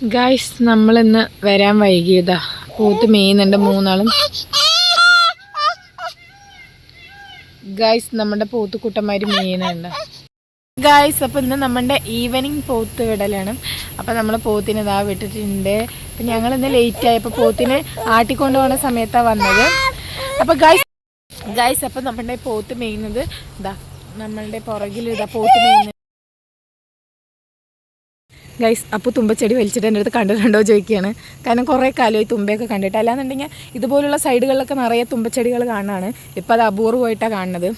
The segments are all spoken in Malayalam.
ഗായ്സ് നമ്മളിന്ന് വരാൻ വൈകിയതാ. പോത്ത് മേയുന്നുണ്ട് മൂന്നാളും. ഗായ്സ് നമ്മുടെ പോത്തുക്കുട്ടന്മാർ മേയുന്നുണ്ട് ഗായ്സ്. അപ്പോൾ ഇന്ന് നമ്മുടെ ഈവനിങ് പോത്ത് വിടലാണ്. അപ്പോൾ നമ്മൾ പോത്തിനെ ഇതാ വിട്ടിട്ടുണ്ട്. അപ്പം ഞങ്ങളിന്ന് ലേറ്റ് ആയപ്പോൾ പോത്തിനെ ആട്ടിക്കൊണ്ട് പോകുന്ന സമയത്താണ് വന്നത്. അപ്പോൾ ഗായ്സ് അപ്പോൾ നമ്മുടെ പോത്ത് മേയുന്നത് ഇതാ നമ്മളുടെ പുറകിൽ ഇതാ പോത്ത് മേയുന്നത്. ഗൈസ് അപ്പോൾ തുമ്പച്ചെടി വലിച്ചിട്ട് എൻ്റെ അടുത്ത് കണ്ടിട്ടുണ്ടോ ചോദിക്കുകയാണ്. കാരണം കുറേ കാലമായി തുമ്പയൊക്കെ കണ്ടിട്ട്. അല്ലാന്നുണ്ടെങ്കിൽ ഇതുപോലുള്ള സൈഡുകളിലൊക്കെ നിറയെ തുമ്പച്ചെടികൾ കാണാനാണ്. ഇപ്പോൾ അത് അപൂർവമായിട്ടാണ് കാണുന്നത്.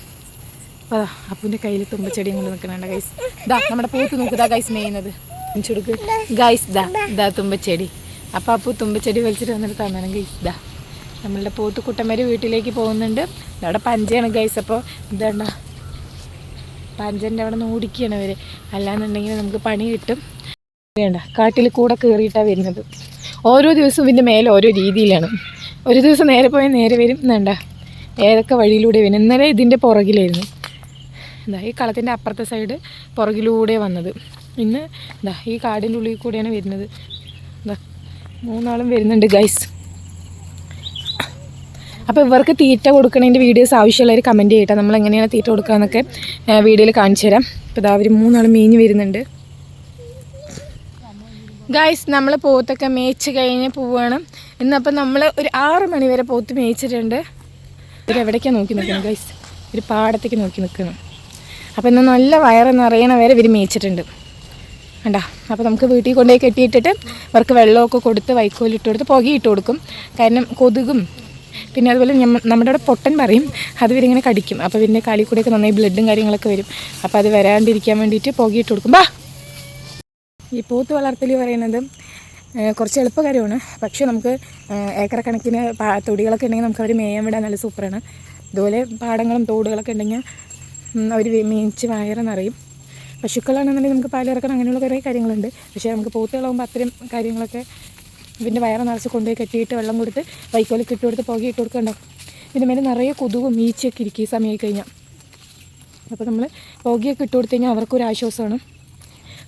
അപ്പോൾ അതാ അപ്പൂൻ്റെ കയ്യിൽ തുമ്പച്ചെടിയും കൊണ്ട് നിൽക്കുന്നുണ്ട് ഗൈസ്. ഇതാ നമ്മുടെ പൂത്ത് നോക്കുതാ ഗൈസ് മേയുന്നത്. ചുടുക്ക് ഗൈസ് ഇതാ തുമ്പച്ചെടി. അപ്പോൾ അപ്പൂ തുമ്പച്ചെടി വലിച്ചിട്ട് വന്നിട്ട് തന്നാണ് ഗൈസ്. ഇതാ നമ്മളുടെ പോത്തുക്കുട്ടന്മാർ വീട്ടിലേക്ക് പോകുന്നുണ്ട്. അവിടെ പഞ്ചയാണ് ഗൈസ്. അപ്പോൾ ഇതാണ്ട പഞ്ചൻ്റെ അവിടെ നിന്ന് ഓടിക്കുകയാണ് അവർ. അല്ലാന്നുണ്ടെങ്കിൽ നമുക്ക് പണി കിട്ടും. വേണ്ട കാട്ടിൽ കൂടെ കയറിയിട്ടാണ് വരുന്നത്. ഓരോ ദിവസവും ഇതിൻ്റെ മേലെ ഓരോ രീതിയിലാണ്. ഒരു ദിവസം നേരെ പോയാൽ നേരെ വരും. വേണ്ട ഏതൊക്കെ വഴിയിലൂടെ വരും. ഇന്നലെ ഇതിൻ്റെ പുറകിലായിരുന്നു. എന്താ ഈ കളത്തിൻ്റെ അപ്പുറത്തെ സൈഡ് പുറകിലൂടെ വന്നത്. ഇന്ന് എന്താ ഈ കാടിൻ്റെ ഉള്ളിൽ കൂടെയാണ് വരുന്നത്. എന്താ മൂന്നാളും വരുന്നുണ്ട് ഗൈസ്. അപ്പോൾ ഇവർക്ക് തീറ്റ കൊടുക്കണതിൻ്റെ വീഡിയോസ് ആവശ്യമുള്ളവർ കമൻറ്റ് ചെയ്യട്ടെ. നമ്മൾ എങ്ങനെയാണ് തീറ്റ കൊടുക്കുകയെന്നൊക്കെ വീഡിയോയിൽ കാണിച്ചു തരാം. അപ്പോൾ ഇതാ അവർ മൂന്നാളും മേഞ്ഞ് വരുന്നുണ്ട് ഗായ്സ്. നമ്മൾ പോത്തൊക്കെ മേയിച്ച് കഴിഞ്ഞ് പോവുകയാണ്. ഇന്നപ്പോൾ നമ്മൾ ഒരു 6 മണി വരെ പോത്ത് മേയിച്ചിട്ടുണ്ട്. ഇവരെവിടേക്കാണ് നോക്കി നിൽക്കുന്നത് ഗൈസ്? ഒരു പാടത്തേക്ക് നോക്കി നിൽക്കണം. അപ്പോൾ ഇന്ന് നല്ല വയറ് നിറയണ വരെ ഇവർ മേയിച്ചിട്ടുണ്ട് വേണ്ട. അപ്പോൾ നമുക്ക് വീട്ടിൽ കൊണ്ടുപോയി കെട്ടിയിട്ടിട്ട് അവർക്ക് വെള്ളമൊക്കെ കൊടുത്ത് വൈക്കോലിട്ട് കൊടുത്ത് പുകയിട്ട് കൊടുക്കും. കാരണം കൊതുകും പിന്നെ അതുപോലെ നമ്മുടെ അവിടെ പൊട്ടൻ പറയും, അത് ഇവരിങ്ങനെ കടിക്കും. അപ്പോൾ ഇതിൻ്റെ കാലിൽ കൂടെയൊക്കെ നന്നായി ബ്ലഡും കാര്യങ്ങളൊക്കെ വരും. അപ്പോൾ അത് വരാണ്ടിരിക്കാൻ വേണ്ടിയിട്ട് പുകയിട്ട് കൊടുക്കും. ഈ പോത്ത് വളർത്തൽ പറയുന്നത് കുറച്ച് എളുപ്പകാര്യമാണ്. പക്ഷേ നമുക്ക് ഏക്കർ കണക്കിന് തൊടികളൊക്കെ ഉണ്ടെങ്കിൽ നമുക്ക് അവർ മേയാൻ വിടാൻ നല്ല സൂപ്പറാണ്. ഇതുപോലെ പാടങ്ങളും തോടുകളൊക്കെ ഉണ്ടെങ്കിൽ അവർ മേയിച്ച് വയറ് നിറയും. പശുക്കളാണെന്നുണ്ടെങ്കിൽ നമുക്ക് പാലിറക്കണം, അങ്ങനെയുള്ള കുറേ കാര്യങ്ങളുണ്ട്. പക്ഷേ നമുക്ക് പോത്തുകളാകുമ്പോൾ അത്തരം കാര്യങ്ങളൊക്കെ ഇതിൻ്റെ വയറ് നിറച്ച് കൊണ്ടുപോയി കെട്ടിയിട്ട് വെള്ളം കൊടുത്ത് വൈക്കോലൊക്കെ ഇട്ട് കൊടുത്ത് പുകയിട്ട് കൊടുക്കുന്നുണ്ടാവും. ഇതിൻ്റെ മേലെ നിറയെ കൊതുകും ഈച്ചയൊക്കെ ഇരിക്കും ഈ സമയമായി കഴിഞ്ഞാൽ. അപ്പോൾ നമ്മൾ പുകയൊക്കെ ഇട്ട് കൊടുത്തു കഴിഞ്ഞാൽ അവർക്കൊരു ആശ്വാസമാണ്.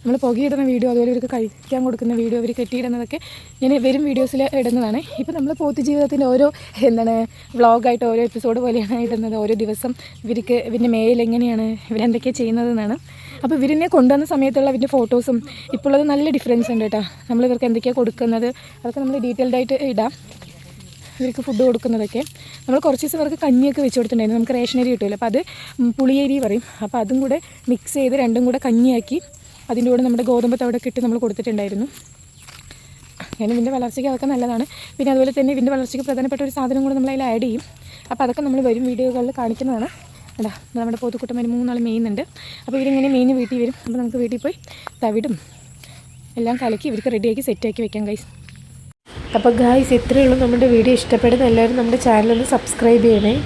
നമ്മൾ പുകയിടുന്ന വീഡിയോ അതുപോലെ ഇവർക്ക് കഴിക്കാൻ കൊടുക്കുന്ന വീഡിയോ അവർ കെട്ടിയിടുന്നതൊക്കെ ഞാൻ വരും വീഡിയോസിൽ ഇടുന്നതാണ്. ഇപ്പോൾ നമ്മൾ പോത്ത് ജീവിതത്തിൻ്റെ ഓരോ വ്ളോഗായിട്ട് ഓരോ എപ്പിസോഡ് പോലെയാണ് ഇടുന്നത്. ഓരോ ദിവസം ഇവർക്ക് ഇവരുടെ മേയിൽ എങ്ങനെയാണ് ഇവരെന്തൊക്കെയാണ് ചെയ്യുന്നതെന്നാണ്. അപ്പോൾ ഇവരിനെ കൊണ്ടുവന്ന സമയത്തുള്ള ഇവരുടെ ഫോട്ടോസും ഇപ്പോൾ അത് നല്ല ഡിഫറൻസ് ഉണ്ട് കേട്ടോ. നമ്മൾ ഇവർക്ക് എന്തൊക്കെയാണ് കൊടുക്കുന്നത് അതൊക്കെ നമ്മൾ ഡീറ്റെയിൽഡായിട്ട് ഇടാം. ഇവർക്ക് ഫുഡ് കൊടുക്കുന്നതൊക്കെ നമ്മൾ കുറച്ച് ദിവസം ഇവർക്ക് കഞ്ഞിയൊക്കെ വെച്ച് കൊടുത്തിട്ടുണ്ടായിരുന്നു. നമുക്ക് റേഷനരി കിട്ടുമല്ലോ, അപ്പോൾ അത് പുളിയരി പറയും. അപ്പോൾ അതും കൂടെ മിക്സ് ചെയ്ത് രണ്ടും കൂടെ കഞ്ഞിയാക്കി അതിൻ്റെ കൂടെ നമ്മുടെ ഗോതമ്പ് തവിടൊക്കെ ഇട്ട് നമ്മൾ കൊടുത്തിട്ടുണ്ടായിരുന്നു. അങ്ങനെ ഇതിൻ്റെ വളർച്ചയ്ക്ക് അതൊക്കെ നല്ലതാണ്. പിന്നെ അതുപോലെ തന്നെ ഇതിൻ്റെ വളർച്ചയ്ക്ക് പ്രധാനപ്പെട്ട ഒരു സാധനം കൂടെ നമ്മൾ അതിൽ ആഡ് ചെയ്യും. അപ്പോൾ അതൊക്കെ നമ്മൾ വരും വീഡിയോകളിൽ കാണിക്കുന്നതാണ്. അതാ നമ്മുടെ പോത്തുക്കുട്ടന്മാർ മൂന്നാളും മേയുന്നുണ്ട്. അപ്പോൾ ഇവരിങ്ങനെ മേഞ്ഞ് വീട്ടിൽ വരും. അപ്പോൾ നമുക്ക് വീട്ടിൽ പോയി തവിടും എല്ലാം കലക്കി ഇവർക്ക് റെഡിയാക്കി സെറ്റാക്കി വെക്കാം ഗൈസ്. അപ്പോൾ ഗൈസ് ഇത്രയേ ഉള്ളൂ. നമ്മുടെ വീഡിയോ ഇഷ്ടപ്പെടുന്ന എല്ലാവരും നമ്മുടെ ചാനലൊന്ന് സബ്സ്ക്രൈബ് ചെയ്യണേ.